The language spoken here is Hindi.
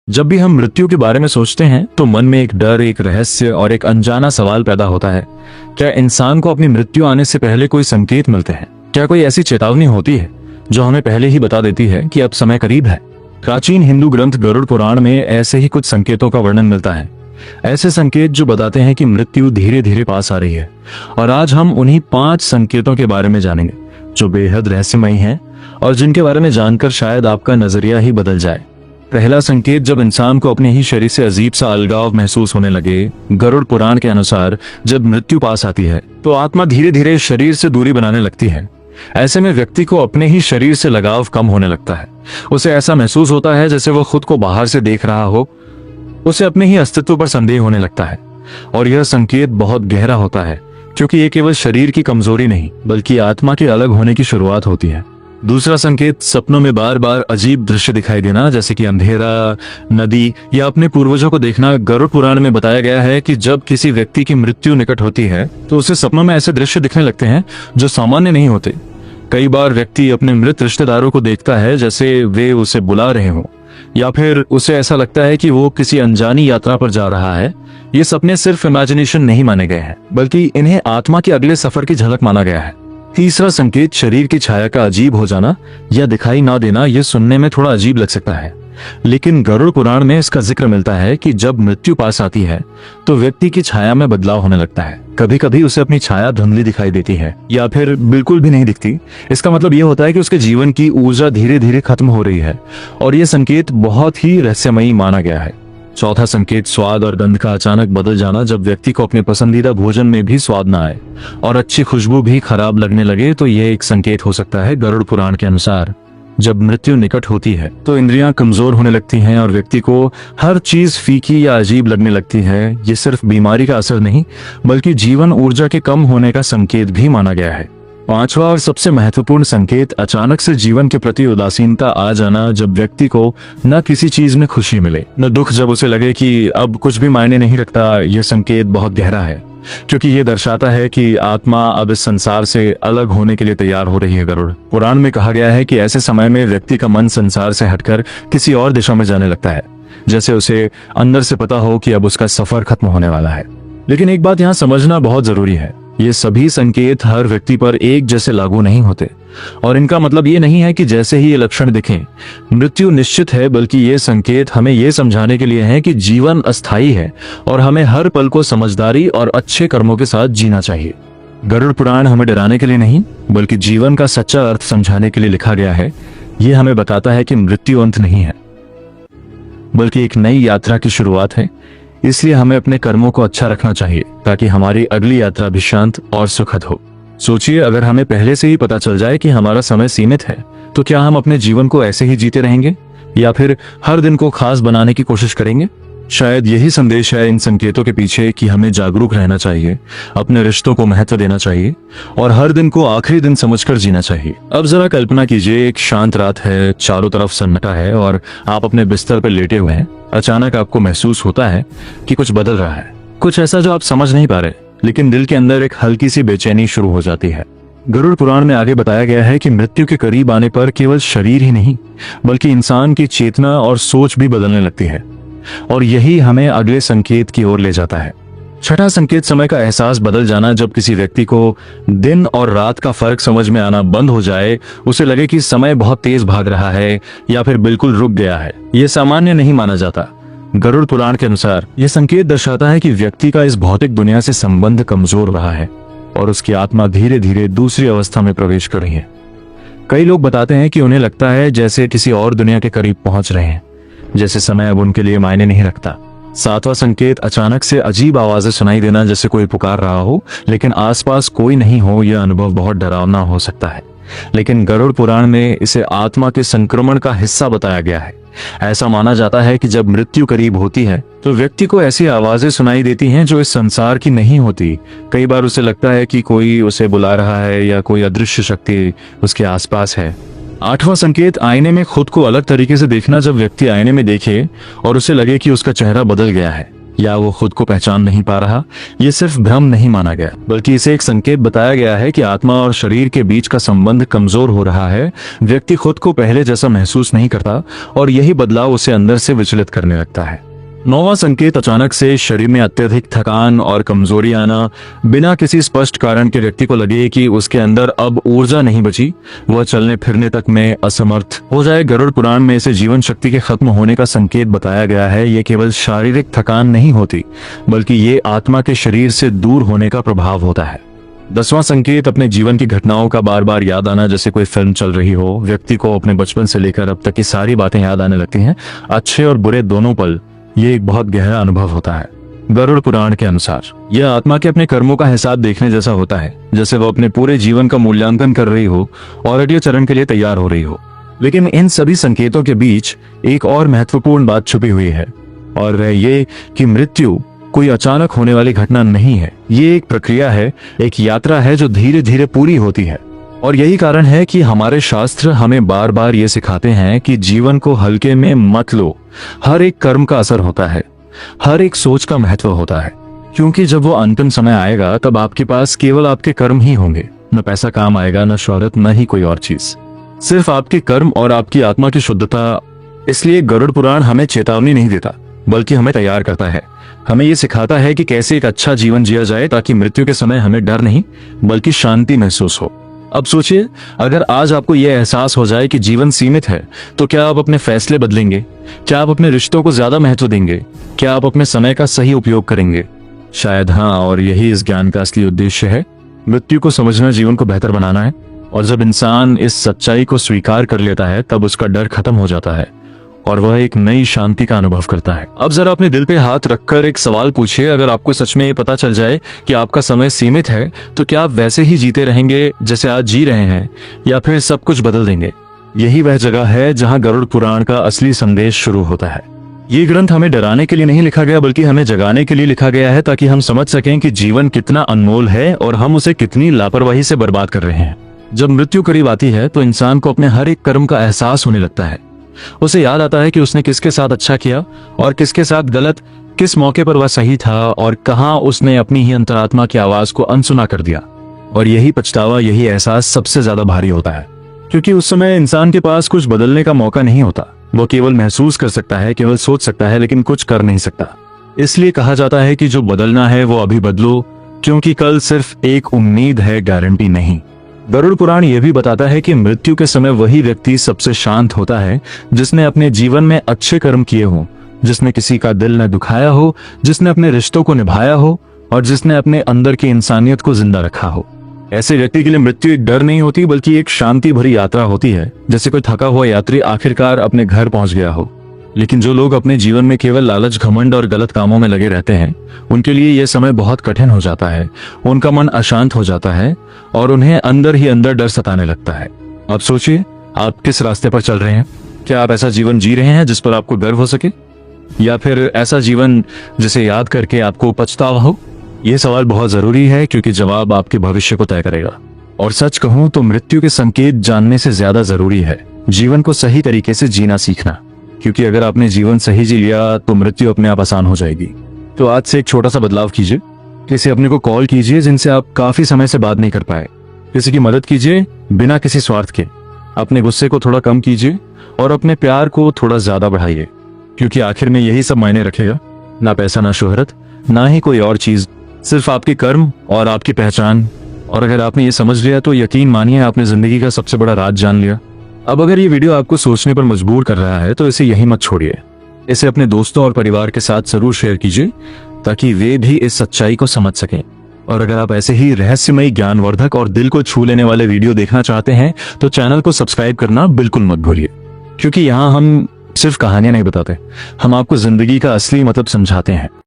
जब भी हम मृत्यु के बारे में सोचते हैं तो मन में एक डर, एक रहस्य और एक अनजाना सवाल पैदा होता है। क्या इंसान को अपनी मृत्यु आने से पहले कोई संकेत मिलते हैं? क्या कोई ऐसी चेतावनी होती है जो हमें पहले ही बता देती है कि अब समय करीब है? प्राचीन हिंदू ग्रंथ गरुड़ पुराण में ऐसे ही कुछ संकेतों का वर्णन मिलता है। ऐसे संकेत जो बताते हैं कि मृत्यु धीरे धीरे पास आ रही है। और आज हम उन्हीं 5 संकेतों के बारे में जानेंगे जो बेहद रहस्यमयी हैं और जिनके बारे में जानकर शायद आपका नजरिया ही बदल जाए। पहला संकेत, जब इंसान को अपने ही शरीर से अजीब सा अलगाव महसूस होने लगे। गरुड़ पुराण के अनुसार जब मृत्यु पास आती है तो आत्मा धीरे धीरे शरीर से दूरी बनाने लगती है। ऐसे में व्यक्ति को अपने ही शरीर से लगाव कम होने लगता है। उसे ऐसा महसूस होता है जैसे वो खुद को बाहर से देख रहा हो। उसे अपने ही अस्तित्व पर संदेह होने लगता है। और यह संकेत बहुत गहरा होता है क्योंकि ये केवल शरीर की कमजोरी नहीं बल्कि आत्मा के अलग होने की शुरुआत होती है। दूसरा संकेत, सपनों में बार बार अजीब दृश्य दिखाई देना, जैसे कि अंधेरा, नदी या अपने पूर्वजों को देखना। गरुड़ पुराण में बताया गया है कि जब किसी व्यक्ति की मृत्यु निकट होती है तो उसे सपनों में ऐसे दृश्य दिखने लगते हैं जो सामान्य नहीं होते। कई बार व्यक्ति अपने मृत रिश्तेदारों को देखता है जैसे वे उसे बुला रहे हों, या फिर उसे ऐसा लगता है कि वो किसी अनजानी यात्रा पर जा रहा है। ये सपने सिर्फ इमेजिनेशन नहीं माने गए हैं बल्कि इन्हें आत्मा के अगले सफर की झलक माना गया है। तीसरा संकेत, शरीर की छाया का अजीब हो जाना या दिखाई ना देना। यह सुनने में थोड़ा अजीब लग सकता है, लेकिन गरुड़ पुराण में इसका जिक्र मिलता है कि जब मृत्यु पास आती है तो व्यक्ति की छाया में बदलाव होने लगता है। कभी कभी उसे अपनी छाया धुंधली दिखाई देती है या फिर बिल्कुल भी नहीं दिखती। इसका मतलब यह होता है कि उसके जीवन की ऊर्जा धीरे धीरे खत्म हो रही है और यह संकेत बहुत ही रहस्यमयी माना गया है। चौथा संकेत, स्वाद और गंध का अचानक बदल जाना। जब व्यक्ति को अपने पसंदीदा भोजन में भी स्वाद ना आए और अच्छी खुशबू भी खराब लगने लगे तो यह एक संकेत हो सकता है। गरुड़ पुराण के अनुसार जब मृत्यु निकट होती है तो इंद्रियां कमजोर होने लगती हैं और व्यक्ति को हर चीज फीकी या अजीब लगने लगती है। ये सिर्फ बीमारी का असर नहीं बल्कि जीवन ऊर्जा के कम होने का संकेत भी माना गया है। पांचवा और सबसे महत्वपूर्ण संकेत, अचानक से जीवन के प्रति उदासीनता आ जाना। जब व्यक्ति को न किसी चीज में खुशी मिले न दुख, जब उसे लगे कि अब कुछ भी मायने नहीं रखता। यह संकेत बहुत गहरा है क्योंकि ये दर्शाता है कि आत्मा अब इस संसार से अलग होने के लिए तैयार हो रही है। गरुड़ पुराण में कहा गया है कि ऐसे समय में व्यक्ति का मन संसार से हटकर किसी और दिशा में जाने लगता है, जैसे उसे अंदर से पता हो कि अब उसका सफर खत्म होने वाला है। लेकिन एक बात यहाँ समझना बहुत जरूरी है, ये सभी संकेत हर व्यक्ति पर एक जैसे लागू नहीं होते और इनका मतलब ये नहीं है कि जैसे ही ये लक्षण दिखें मृत्यु निश्चित है, बल्कि ये संकेत हमें ये समझाने के लिए हैं कि जीवन अस्थायी है और हमें हर पल को समझदारी और अच्छे कर्मों के साथ जीना चाहिए। गरुड़ पुराण हमें डराने के लिए नहीं बल्कि जीवन का सच्चा अर्थ समझाने के लिए लिखा गया है। ये हमें बताता है कि मृत्यु अंत नहीं है बल्कि एक नई यात्रा की शुरुआत है। इसलिए हमें अपने कर्मों को अच्छा रखना चाहिए ताकि हमारी अगली यात्रा भी शांत और सुखद हो। सोचिए, अगर हमें पहले से ही पता चल जाए कि हमारा समय सीमित है तो क्या हम अपने जीवन को ऐसे ही जीते रहेंगे या फिर हर दिन को खास बनाने की कोशिश करेंगे? शायद यही संदेश है इन संकेतों के पीछे कि हमें जागरूक रहना चाहिए, अपने रिश्तों को महत्व देना चाहिए और हर दिन को आखिरी दिन समझकर जीना चाहिए। अब जरा कल्पना कीजिए, एक शांत रात है, चारों तरफ सन्नाटा है और आप अपने बिस्तर पर लेटे हुए हैं। अचानक आपको महसूस होता है कि कुछ बदल रहा है, कुछ ऐसा जो आप समझ नहीं पा रहे, लेकिन दिल के अंदर एक हल्की सी बेचैनी शुरू हो जाती है। गरुड़ पुराण में आगे बताया गया है कि मृत्यु के करीब आने पर केवल शरीर ही नहीं बल्कि इंसान की चेतना और सोच भी बदलने लगती है और यही हमें अगले संकेत की ओर ले जाता है। छठा संकेत, समय का एहसास बदल जाना। जब किसी व्यक्ति को दिन और रात का फर्क समझ में आना बंद हो जाए, उसे लगे कि समय बहुत तेज भाग रहा है या फिर बिल्कुल रुक गया है, यह सामान्य नहीं माना जाता। गरुड़ पुराण के अनुसार यह संकेत दर्शाता है कि व्यक्ति का इस भौतिक दुनिया से संबंध कमजोर रहा है और उसकी आत्मा धीरे धीरे दूसरी अवस्था में प्रवेश कर रही है। कई लोग बताते हैं कि उन्हें लगता है जैसे किसी और दुनिया के करीब पहुंच रहे हैं, जैसे समय अब उनके लिए मायने नहीं रखता। सातवां संकेत, अचानक से अजीब आवाजें सुनाई देना, जैसे कोई पुकार रहा हो लेकिन आसपास कोई नहीं हो। यह अनुभव बहुत डरावना हो सकता है, लेकिन गरुड़ पुराण में इसे आत्मा के संक्रमण का हिस्सा बताया गया है। ऐसा माना जाता है कि जब मृत्यु करीब होती है तो व्यक्ति को ऐसी आवाजें सुनाई देती हैं जो इस संसार की नहीं होती। कई बार उसे लगता है कि कोई उसे बुला रहा है या कोई अदृश्य शक्ति उसके आसपास है। आठवां संकेत, आईने में खुद को अलग तरीके से देखना। जब व्यक्ति आईने में देखे और उसे लगे कि उसका चेहरा बदल गया है या वो खुद को पहचान नहीं पा रहा, ये सिर्फ भ्रम नहीं माना गया, बल्कि इसे एक संकेत बताया गया है कि आत्मा और शरीर के बीच का संबंध कमजोर हो रहा है। व्यक्ति खुद को पहले जैसा महसूस नहीं करता और यही बदलाव उसे अंदर से विचलित करने लगता है। 9वां संकेत, अचानक से शरीर में अत्यधिक थकान और कमजोरी आना। बिना किसी स्पष्ट कारण के व्यक्ति को लगे कि उसके अंदर अब ऊर्जा नहीं बची, वह चलने फिरने तक में असमर्थ हो जाए। गरुड़ पुराण में इसे जीवन शक्ति के खत्म होने का संकेत बताया गया है। ये केवल शारीरिक थकान नहीं होती, बल्कि ये आत्मा के शरीर से दूर होने का प्रभाव होता है। 10वां संकेत, अपने जीवन की घटनाओं का बार बार याद आना। जैसे कोई फिल्म चल रही हो, व्यक्ति को अपने बचपन से लेकर अब तक की सारी बातें याद आने लगती हैं, अच्छे और बुरे दोनों पल। ये एक बहुत गहरा अनुभव होता है। गरुड़ पुराण के अनुसार यह आत्मा के अपने कर्मों का हिसाब देखने जैसा होता है, जैसे वो अपने पूरे जीवन का मूल्यांकन कर रही हो और अगले चरण के लिए तैयार हो रही हो। लेकिन इन सभी संकेतों के बीच एक और महत्वपूर्ण बात छुपी हुई है, और वह ये कि मृत्यु कोई अचानक होने वाली घटना नहीं है। ये एक प्रक्रिया है, एक यात्रा है जो धीरे धीरे पूरी होती है। और यही कारण है कि हमारे शास्त्र हमें बार बार ये सिखाते हैं कि जीवन को हल्के में मत लो। हर एक कर्म का असर होता है, हर एक सोच का महत्व होता है, क्योंकि जब वो अंतिम समय आएगा तब आपके पास केवल आपके कर्म ही होंगे। न पैसा काम आएगा, न शोहरत, न ही कोई और चीज, सिर्फ आपके कर्म और आपकी आत्मा की शुद्धता। इसलिए गरुड़ पुराण हमें चेतावनी नहीं देता, बल्कि हमें तैयार करता है। हमें ये सिखाता है कि कैसे एक अच्छा जीवन जिया जाए, ताकि मृत्यु के समय हमें डर नहीं बल्कि शांति महसूस हो। अब सोचिए, अगर आज आपको यह एहसास हो जाए कि जीवन सीमित है, तो क्या आप अपने फैसले बदलेंगे? क्या आप अपने रिश्तों को ज्यादा महत्व देंगे? क्या आप अपने समय का सही उपयोग करेंगे? शायद हाँ, और यही इस ज्ञान का असली उद्देश्य है। मृत्यु को समझना जीवन को बेहतर बनाना है, और जब इंसान इस सच्चाई को स्वीकार कर लेता है, तब उसका डर खत्म हो जाता है और वह एक नई शांति का अनुभव करता है। अब जरा अपने दिल पे हाथ रखकर एक सवाल पूछिए, अगर आपको सच में ये पता चल जाए कि आपका समय सीमित है, तो क्या आप वैसे ही जीते रहेंगे जैसे आज जी रहे हैं, या फिर सब कुछ बदल देंगे? यही वह जगह है जहां गरुड़ पुराण का असली संदेश शुरू होता है। ये ग्रंथ हमें डराने के लिए नहीं लिखा गया, बल्कि हमें जगाने के लिए लिखा गया है, ताकि हम समझ सकें कि जीवन कितना अनमोल है और हम उसे कितनी लापरवाही से बर्बाद कर रहे हैं। जब मृत्यु करीब आती है, तो इंसान को अपने हर एक कर्म का एहसास होने लगता है। उसे याद आता है कि उसने किसके साथ अच्छा किया और किसके साथ गलत, किस मौके पर वह सही था और कहां उसने अपनी ही अंतरात्मा की आवाज को अनसुना कर दिया। और यही पछतावा, यही एहसास सबसे ज्यादा भारी होता है, क्योंकि उस समय इंसान के पास कुछ बदलने का मौका नहीं होता। वो केवल महसूस कर सकता है, केवल सोच सकता है, लेकिन कुछ कर नहीं सकता। इसलिए कहा जाता है कि जो बदलना है वो अभी बदलो, क्योंकि कल सिर्फ एक उम्मीद है, गारंटी नहीं। गरुड़ पुराण यह भी बताता है कि मृत्यु के समय वही व्यक्ति सबसे शांत होता है जिसने अपने जीवन में अच्छे कर्म किए हों, जिसने किसी का दिल न दुखाया हो, जिसने अपने रिश्तों को निभाया हो और जिसने अपने अंदर की इंसानियत को जिंदा रखा हो। ऐसे व्यक्ति के लिए मृत्यु एक डर नहीं होती, बल्कि एक शांति भरी यात्रा होती है, जैसे कोई थका हुआ यात्री आखिरकार अपने घर पहुंच गया हो। लेकिन जो लोग अपने जीवन में केवल लालच, घमंड और गलत कामों में लगे रहते हैं, उनके लिए यह समय बहुत कठिन हो जाता है। उनका मन अशांत हो जाता है और उन्हें अंदर ही अंदर डर सताने लगता है। अब सोचिए, आप किस रास्ते पर चल रहे हैं? क्या आप ऐसा जीवन जी रहे हैं जिस पर आपको गर्व हो सके, या फिर ऐसा जीवन जिसे याद करके आपको पछतावा हो? यह सवाल बहुत जरूरी है, क्योंकि जवाब आपके भविष्य को तय करेगा। और सच कहूं तो मृत्यु के संकेत जानने से ज्यादा जरूरी है जीवन को सही तरीके से जीना सीखना, क्योंकि अगर आपने जीवन सही जी लिया तो मृत्यु अपने आप आसान हो जाएगी। तो आज से एक छोटा सा बदलाव कीजिए। किसी अपने को कॉल कीजिए जिनसे आप काफी समय से बात नहीं कर पाए। किसी की मदद कीजिए बिना किसी स्वार्थ के। अपने गुस्से को थोड़ा कम कीजिए और अपने प्यार को थोड़ा ज्यादा बढ़ाइए, क्योंकि आखिर में यही सब मायने रखेगा। ना पैसा, ना शोहरत, ना ही कोई और चीज, सिर्फ आपके कर्म और आपकी पहचान। और अगर आपने ये समझ लिया तो यकीन मानिए आपने जिंदगी का सबसे बड़ा राज जान लिया। अब अगर ये वीडियो आपको सोचने पर मजबूर कर रहा है, तो इसे यही मत छोड़िए। इसे अपने दोस्तों और परिवार के साथ जरूर शेयर कीजिए, ताकि वे भी इस सच्चाई को समझ सकें। और अगर आप ऐसे ही रहस्यमयी, ज्ञानवर्धक और दिल को छू लेने वाले वीडियो देखना चाहते हैं, तो चैनल को सब्सक्राइब करना बिल्कुल मत भूलिए, क्योंकि यहाँ हम सिर्फ कहानियां नहीं बताते, हम आपको जिंदगी का असली मतलब समझाते हैं।